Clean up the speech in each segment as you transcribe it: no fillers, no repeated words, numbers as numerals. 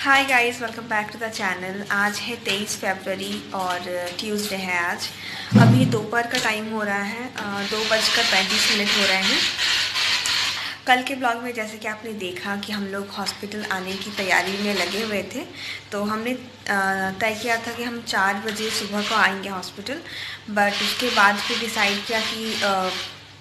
Hi guys, welcome back to the channel. आज है 23 फरवरी और ट्यूसडे है आज। अभी दोपहर का टाइम हो रहा है, 2:35 हो रहे हैं। कल के ब्लॉग में जैसे कि आपने देखा कि हम लोग हॉस्पिटल आने की तैयारी में लगे हुए थे, तो हमने तय किया था कि हम 4 बजे सुबह को आएंगे हॉस्पिटल। बट उसके बाद फिर डिसाइड किया कि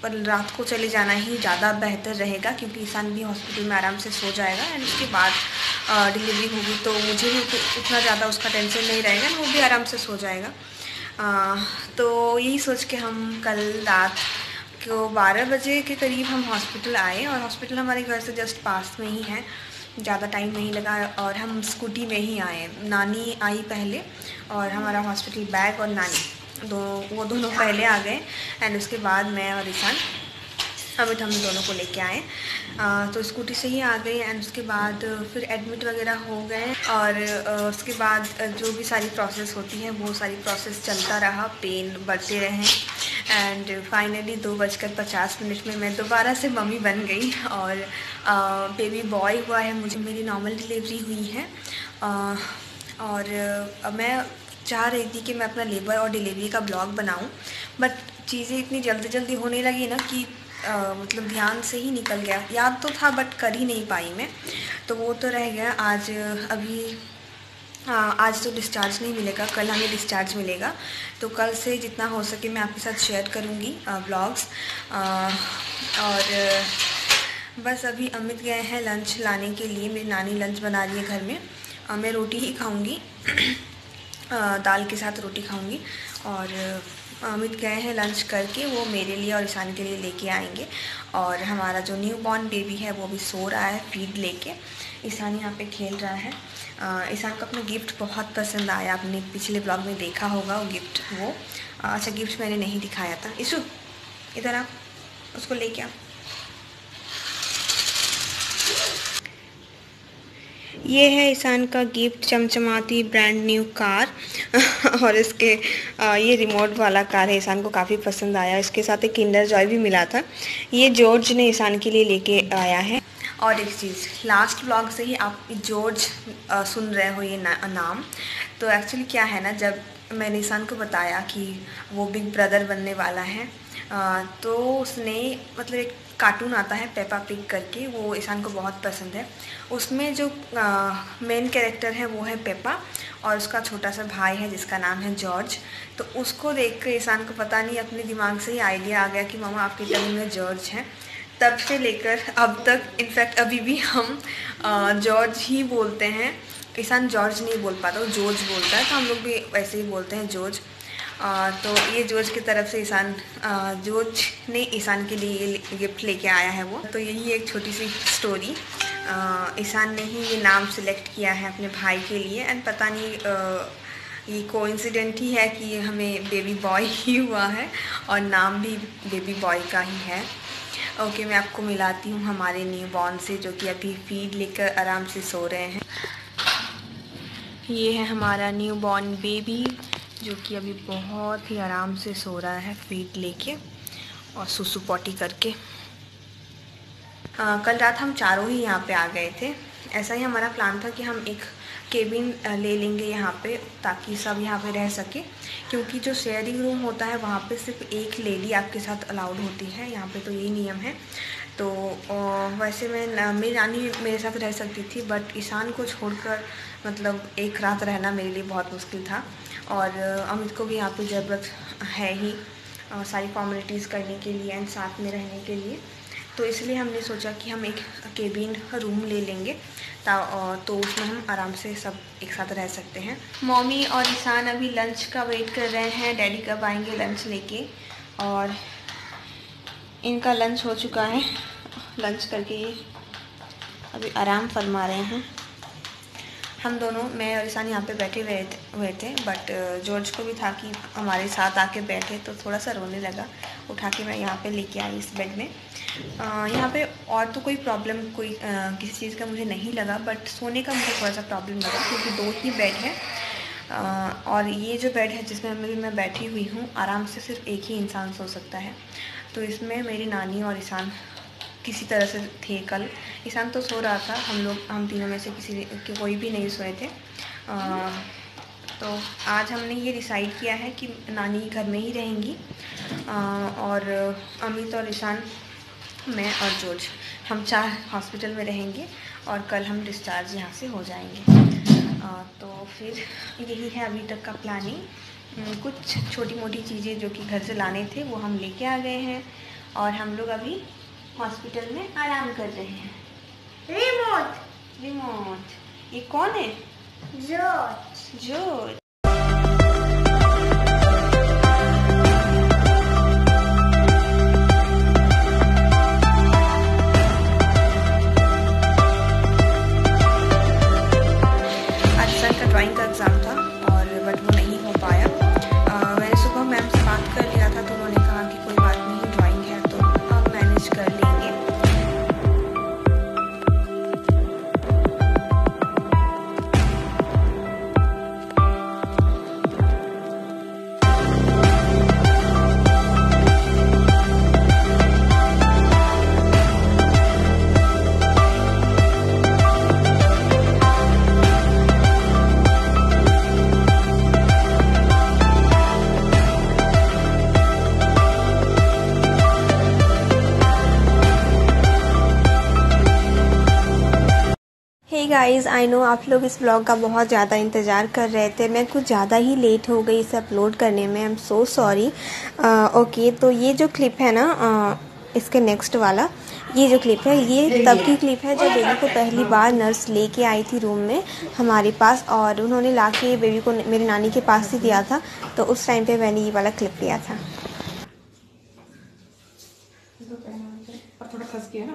पर रात को चले जाना ही ज़्यादा बेहतर रहेगा, क्योंकि ईशान भी हॉस्पिटल में आराम से सो जाएगा एंड उसके बाद डिलीवरी होगी तो मुझे भी उतना ज़्यादा उसका टेंशन नहीं रहेगा, वो भी आराम से सो जाएगा। तो यही सोच के हम कल रात को 12 बजे के करीब हम हॉस्पिटल आए, और हॉस्पिटल हमारे घर से जस्ट पास में ही है, ज़्यादा टाइम नहीं लगा और हम स्कूटी में ही आए। नानी आई पहले और हमारा हॉस्पिटल बैग और नानी वो दोनों पहले आ गए एंड उसके बाद मैं और ईशान अमित हम दोनों को लेके आए। तो स्कूटी से ही आ गए एंड उसके बाद फिर एडमिट वगैरह हो गए, और उसके बाद जो भी सारी प्रोसेस होती है वो सारी प्रोसेस चलता रहा, पेन बढ़ते रहे एंड फाइनली 2:50 में मैं दोबारा से मम्मी बन गई और बेबी बॉय हुआ है मुझे। मेरी नॉर्मल डिलीवरी हुई है और मैं चाह रही थी कि मैं अपना लेबर और डिलीवरी का ब्लॉग बनाऊं, बट चीज़ें इतनी जल्दी होने लगी ना कि मतलब ध्यान से ही निकल गया। याद तो था बट कर ही नहीं पाई मैं, तो वो तो रह गया। आज तो डिस्चार्ज नहीं मिलेगा, कल हमें डिस्चार्ज मिलेगा, तो कल से जितना हो सके मैं आपके साथ शेयर करूँगी ब्लॉग्स। और बस अभी अमित गए हैं लंच लाने के लिए, मेरी नानी लंच बना रही है घर में। मैं रोटी ही खाऊँगी, दाल के साथ रोटी खाऊंगी। और अमित गए हैं लंच करके, वो मेरे लिए और ईशान के लिए लेके आएंगे। और हमारा जो न्यू बॉर्न बेबी है वो भी सो रहा है फीड लेके। ईशान यहाँ पे खेल रहा है। ईशान को अपना गिफ्ट बहुत पसंद आया, आपने पिछले ब्लॉग में देखा होगा वो गिफ्ट। वो अच्छा, गिफ्ट मैंने नहीं दिखाया था। ईशु इधर आप, उसको लेके आ। ये है ईशान का गिफ्ट, चमचमाती ब्रांड न्यू कार और इसके ये रिमोट वाला कार है, ईशान को काफ़ी पसंद आया। इसके साथ एक किंडर जॉय भी मिला था, ये जॉर्ज ने ईशान के लिए लेके आया है। और एक चीज़, लास्ट ब्लॉग से ही आप जॉर्ज सुन रहे हो ये नाम। तो एक्चुअली क्या है ना, जब मैंने ईशान को बताया कि वो बिग ब्रदर बनने वाला है, तो उसने मतलब एक कार्टून आता है पेपा पिग करके, वो ईशान को बहुत पसंद है। उसमें जो मेन कैरेक्टर है वो है पेपा, और उसका छोटा सा भाई है जिसका नाम है जॉर्ज। तो उसको देख कर ईशान को पता नहीं अपने दिमाग से ही आइडिया आ गया कि मामा आपके टर्म में जॉर्ज है। तब से लेकर अब तक, इनफैक्ट अभी भी हम जॉर्ज ही बोलते हैं। ईशान जॉर्ज नहीं बोल पाता, वो जॉर्ज बोलता है, तो हम लोग भी वैसे ही बोलते हैं जॉर्ज। तो ये जॉर्ज की तरफ से ईशान, जॉर्ज ने ईशान के लिए ये गिफ्ट लेके आया है वो। तो यही एक छोटी सी स्टोरी, ईशान ने ही ये नाम सिलेक्ट किया है अपने भाई के लिए। एंड पता नहीं ये कोइंसिडेंट ही है कि हमें बेबी बॉय ही हुआ है और नाम भी बेबी बॉय का ही है। ओके, मैं आपको मिलाती हूँ हमारे न्यू बॉर्न से, जो कि अभी फीड लेकर आराम से सो रहे हैं। ये है हमारा न्यू बॉर्न बेबी, जो कि अभी बहुत ही आराम से सो रहा है फीड लेके और सुसु पॉटी करके। कल रात हम चारों ही यहाँ पे आ गए थे। ऐसा ही हमारा प्लान था कि हम एक केबिन ले लेंगे यहाँ पे, ताकि सब यहाँ पे रह सके, क्योंकि जो शेयरिंग रूम होता है वहाँ पे सिर्फ एक लेडी आपके साथ अलाउड होती है, यहाँ पे तो यही नियम है। तो वैसे मेरी नानी मेरे साथ रह सकती थी, बट ईशान को छोड़कर मतलब एक रात रहना मेरे लिए बहुत मुश्किल था। और अमित को भी यहाँ पे ज़रूरत है ही सारी फॉर्मेलिटीज़ करने के लिए एंड साथ में रहने के लिए। तो इसलिए हमने सोचा कि हम एक केबिन रूम ले लेंगे, तो उसमें हम आराम से सब एक साथ रह सकते हैं। मम्मी और ईशान अभी लंच का वेट कर रहे हैं, डैडी कब आएंगे लंच लेके। और इनका लंच हो चुका है, लंच करके ये अभी आराम फरमा रहे हैं। हम दोनों, मैं और ईशान यहाँ पे बैठे हुए थे, बट जॉर्ज को भी था कि हमारे साथ आके बैठे, तो थोड़ा सा रोने लगा। उठा के मैं यहाँ पे लेके आई इस बेड में। यहाँ पे और तो कोई प्रॉब्लम किसी चीज़ का मुझे नहीं लगा, बट सोने का मुझे थोड़ा सा प्रॉब्लम लगा, क्योंकि 2 ही बेड है। और ये जो बेड है जिसमें मैं बैठी हुई हूँ, आराम से सिर्फ एक ही इंसान सो सकता है। तो इसमें मेरी नानी और ईशान किसी तरह से थे कल। ईशान तो सो रहा था, हम तीनों में से कोई भी नहीं सोए थे। तो आज हमने ये डिसाइड किया है कि नानी घर में ही रहेंगी, और अमित और ईशान, मैं और जॉर्ज, हम 4 हॉस्पिटल में रहेंगे और कल हम डिस्चार्ज यहाँ से हो जाएंगे। तो फिर यही है अभी तक का प्लानिंग। कुछ छोटी मोटी चीज़ें जो कि घर से लाने थे वो हम लेके आ गए हैं, और हम लोग अभी हॉस्पिटल में आराम कर रहे हैं। रिमोट ये कौन है? जॉर्ज। ड्राइंग का एग्ज़ाम था और बट वो नहीं हो पाया। मैंने सुबह मैम से बात कर लिया था, तो उन्होंने कहा कि कोई बात नहीं, ड्राइंग है तो आप मैनेज कर लेंगे। हे गाइज़, आई नो आप लोग इस ब्लॉग का बहुत ज़्यादा इंतज़ार कर रहे थे। मैं कुछ ज़्यादा ही लेट हो गई इसे अपलोड करने में, I am so sorry. Okay, तो ये जो क्लिप है ना, इसके नेक्स्ट वाला ये जो क्लिप है, ये तब की क्लिप है जब बेबी को पहली बार नर्स लेके आई थी रूम में हमारे पास, और उन्होंने लाके बेबी को मेरी नानी के पास ही दिया था। तो उस टाइम पे मैंने ये वाला क्लिप लिया था। थोड़ा खस गया ना,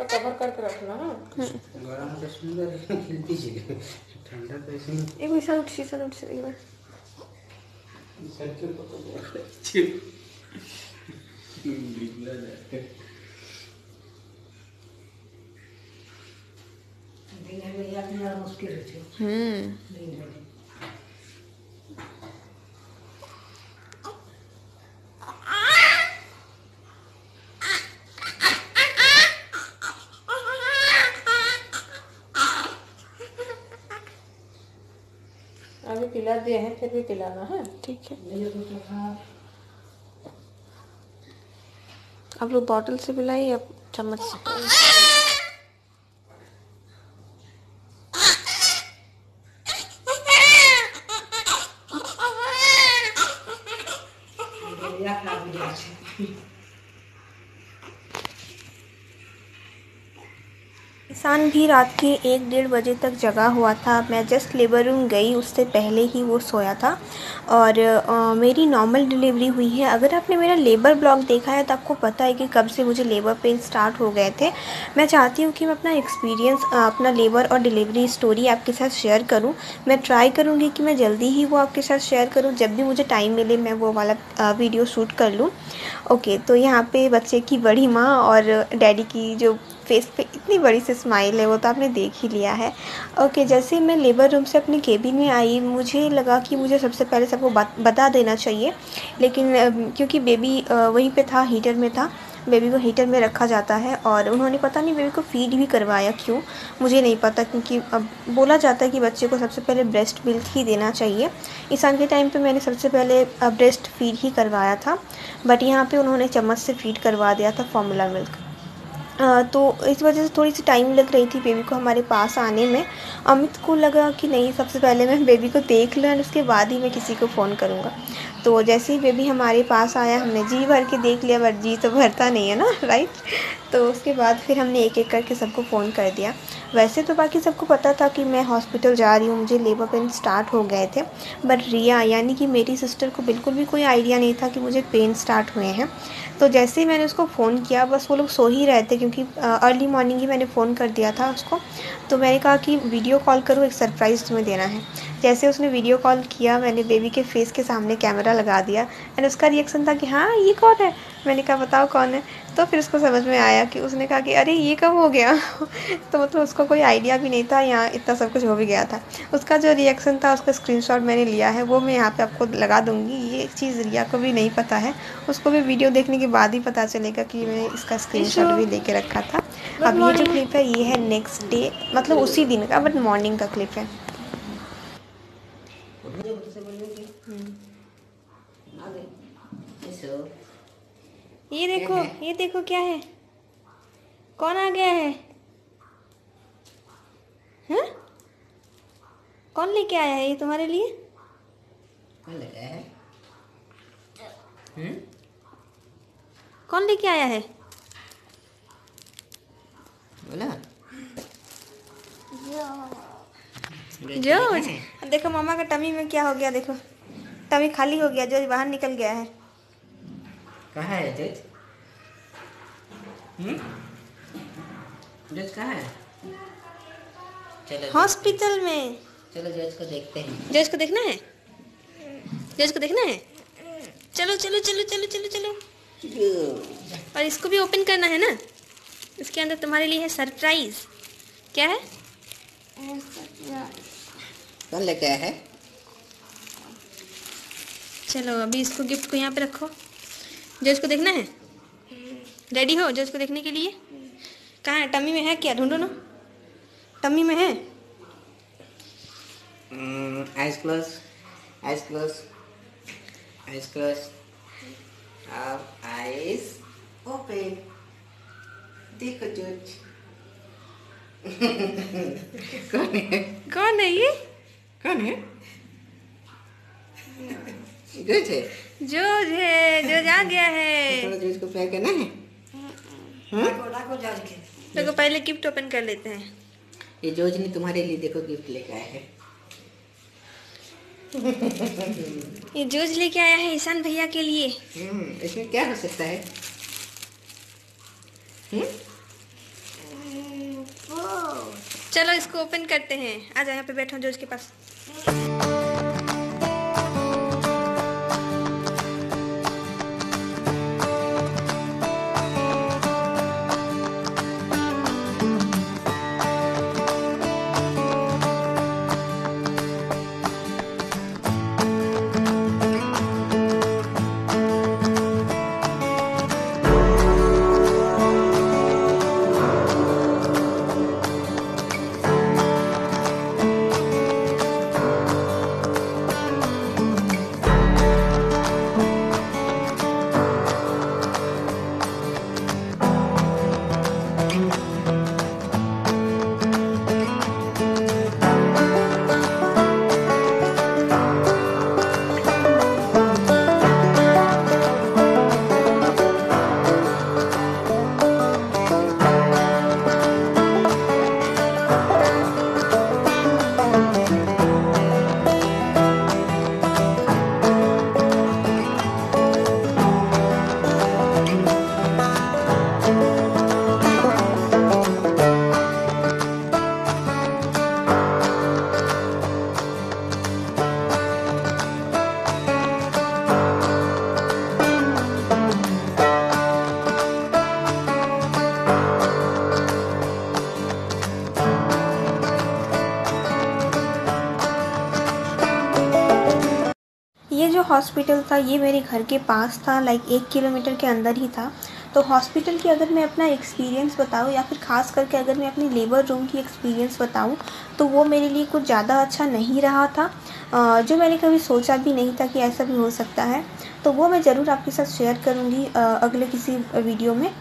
कवर करके रखना ना। गरम तो सुंदर खिलती है, ठंडा तो ऐसे ही। एक मिनट उठ एक बार सच्चे तो बहुत अच्छे निकला जाते दिन में याद नहीं, मुश्किल है। अभी पिला दिए हैं, फिर भी पिलाना है, ठीक है। आप लोग बॉटल से पिलाइए या चम्मच से? ईशान भी रात के 1-1:30 बजे तक जगा हुआ था। मैं जस्ट लेबर रूम गई, उससे पहले ही वो सोया था। और मेरी नॉर्मल डिलीवरी हुई है। अगर आपने मेरा लेबर ब्लॉग देखा है तो आपको पता है कि कब से मुझे लेबर पेन स्टार्ट हो गए थे। मैं चाहती हूँ कि मैं अपना एक्सपीरियंस, अपना लेबर और डिलीवरी स्टोरी आपके साथ शेयर करूँ। मैं ट्राई करूँगी कि मैं जल्दी ही वो आपके साथ शेयर करूँ। जब भी मुझे टाइम मिले मैं वो वाला वीडियो शूट कर लूँ। ओके, तो यहाँ पे बच्चे की बड़ी माँ और डैडी की जो फेस पे इतनी बड़ी सी स्माइल है वो तो आपने देख ही लिया है। ओके, जैसे मैं लेबर रूम से अपने केबिन में आई, मुझे लगा कि मुझे सबसे पहले सबको बता देना चाहिए, लेकिन क्योंकि बेबी वहीं पे था, हीटर में था, बेबी को हीटर में रखा जाता है, और उन्होंने पता नहीं बेबी को फीड भी करवाया क्यों, मुझे नहीं पता, क्योंकि अब बोला जाता है कि बच्चे को सबसे पहले ब्रेस्ट मिल्क ही देना चाहिए। ईशान के टाइम पे मैंने सबसे पहले ब्रेस्ट फीड ही करवाया था, बट यहाँ पे उन्होंने चम्मच से फीड करवा दिया था फॉर्मूला मिल्क। तो इस वजह से थोड़ी सी टाइम लग रही थी बेबी को हमारे पास आने में। अमित को लगा कि नहीं, सबसे पहले मैं बेबी को देख लूँ और उसके बाद ही मैं किसी को फ़ोन करूँगा। तो जैसे ही बेबी हमारे पास आया, हमने जी भर के देख लिया, बट जी तो भरता नहीं है ना, राइट। तो उसके बाद फिर हमने एक एक करके सबको फ़ोन कर दिया। वैसे तो बाकी सबको पता था कि मैं हॉस्पिटल जा रही हूँ, मुझे लेबर पेन स्टार्ट हो गए थे, बट रिया यानी कि मेरी सिस्टर को बिल्कुल भी कोई आइडिया नहीं था कि मुझे पेन स्टार्ट हुए हैं। तो जैसे ही मैंने उसको फ़ोन किया, बस वो लोग सो ही रहे थे कि क्योंकि अर्ली मॉर्निंग ही मैंने फ़ोन कर दिया था उसको। तो मैंने कहा कि वीडियो कॉल करूँ, एक सरप्राइज़ तुम्हें देना है। जैसे उसने वीडियो कॉल किया, मैंने बेबी के फेस के सामने कैमरा लगा दिया एंड उसका रिएक्शन था कि हाँ ये कौन है। मैंने कहा बताओ कौन है। तो फिर उसको समझ में आया कि उसने कहा कि अरे ये कब हो गया। तो मतलब उसको कोई आइडिया भी नहीं था, यहाँ इतना सब कुछ हो भी गया था। उसका जो रिएक्शन था उसका स्क्रीनशॉट मैंने लिया है, वो मैं यहाँ पे आपको लगा दूँगी। ये चीज़ रिया को भी नहीं पता है, उसको भी वीडियो देखने के बाद ही पता चलेगा कि मैंने इसका स्क्रीनशॉट भी लेके रखा था। अब ये जो क्लिप है ये है नेक्स्ट डे, मतलब उसी दिन का बट मॉर्निंग का क्लिप है। ये देखो क्या है, कौन आ गया है? हैं? कौन लेके आया है ये तुम्हारे लिए? कौन लेके आया है? कौन लेके आया है? बोला जॉर्ज। देखो मामा का टमी में क्या हो गया, देखो टमी खाली हो गया, जॉर्ज बाहर निकल गया है। कहाँ है जॉर्ज? जॉर्ज कहाँ है? चलो हॉस्पिटल में। चलो जॉर्ज को देखते हैं। जॉर्ज को देखना है, जॉर्ज को देखना है। चलो चलो चलो चलो चलो चलो। और इसको भी ओपन करना है ना, इसके अंदर तुम्हारे लिए है सरप्राइज। क्या है? कौन लेके आया है? चलो अभी इसको गिफ्ट को यहाँ पे रखो। जॉर्ज को देखना है, रेडी हो जॉर्ज को देखने के लिए? कहाँ है? टमी में है क्या? ढूंढो ना, टमी में है। Eyes close, eyes close, eyes close. अब आइज ओपन। देखो जॉर्ज। कौन है? कौन है ये? कौन है? जॉर्ज है। जॉर्ज है, जॉर्ज आ गया है। थोड़ा जॉर्ज को प्यार करना है। देखो पहले गिफ्ट ओपन कर लेते हैं। ये जॉर्ज ने तुम्हारे लिए देखो गिफ्ट लेके आया है। ये जॉर्ज लेके आया है ईशान भैया के लिए। इसमें क्या हो सकता है? चलो इसको ओपन करते हैं। आ जाओ यहाँ पे बैठो जॉर्ज के पास। ये जो हॉस्पिटल था ये मेरे घर के पास था, लाइक 1 किलोमीटर के अंदर ही था। तो हॉस्पिटल की अगर मैं अपना एक्सपीरियंस बताऊँ या फिर ख़ास करके अगर मैं अपनी लेबर रूम की एक्सपीरियंस बताऊँ तो वो मेरे लिए कुछ ज़्यादा अच्छा नहीं रहा था, जो मैंने कभी सोचा भी नहीं था कि ऐसा भी हो सकता है। तो वो मैं ज़रूर आपके साथ शेयर करूँगी अगले किसी वीडियो में।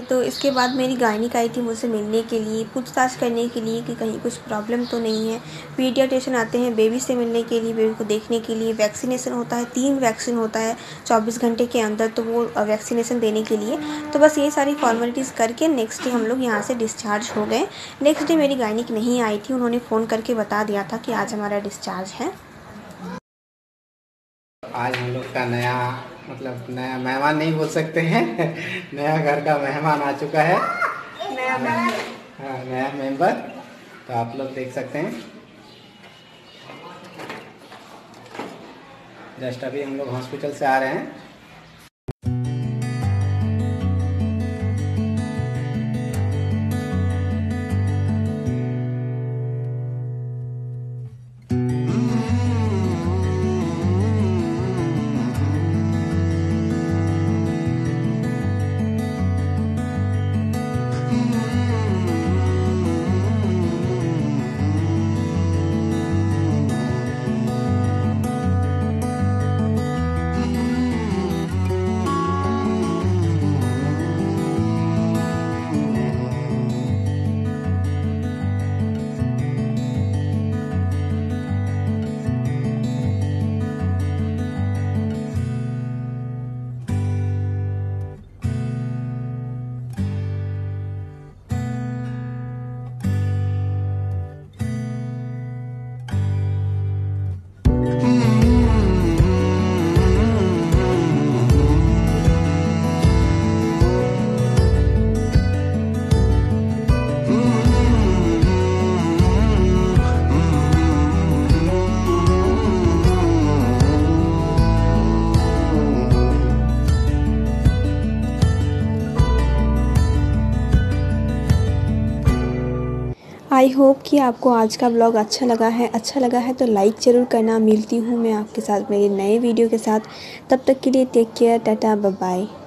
तो इसके बाद मेरी गायनिक आई थी मुझसे मिलने के लिए, पूछताछ करने के लिए कि कहीं कुछ प्रॉब्लम तो नहीं है। पीडियाट्रिशियन आते हैं बेबी से मिलने के लिए, बेबी को देखने के लिए। वैक्सीनेशन होता है, 3 वैक्सीन होता है 24 घंटे के अंदर, तो वो वैक्सीनेशन देने के लिए। तो बस ये सारी फॉर्मेलिटीज़ करके नेक्स्ट डे हम लोग यहाँ से डिस्चार्ज हो गए। नेक्स्ट डे मेरी गायनिक नहीं आई थी, उन्होंने फ़ोन करके बता दिया था कि आज हमारा डिस्चार्ज है। आज हम लोग का नया मतलब नया मेहमान नहीं बोल सकते हैं, नया घर का मेहमान आ चुका है, नया मेंबर। हाँ नया मेंबर। तो आप लोग देख सकते हैं, जस्ट अभी हम लोग हॉस्पिटल से आ रहे हैं। आई होप कि आपको आज का ब्लॉग अच्छा लगा है तो लाइक ज़रूर करना। मिलती हूँ मैं आपके साथ मेरे नए वीडियो के साथ, तब तक के लिए take care, tata, bye bye.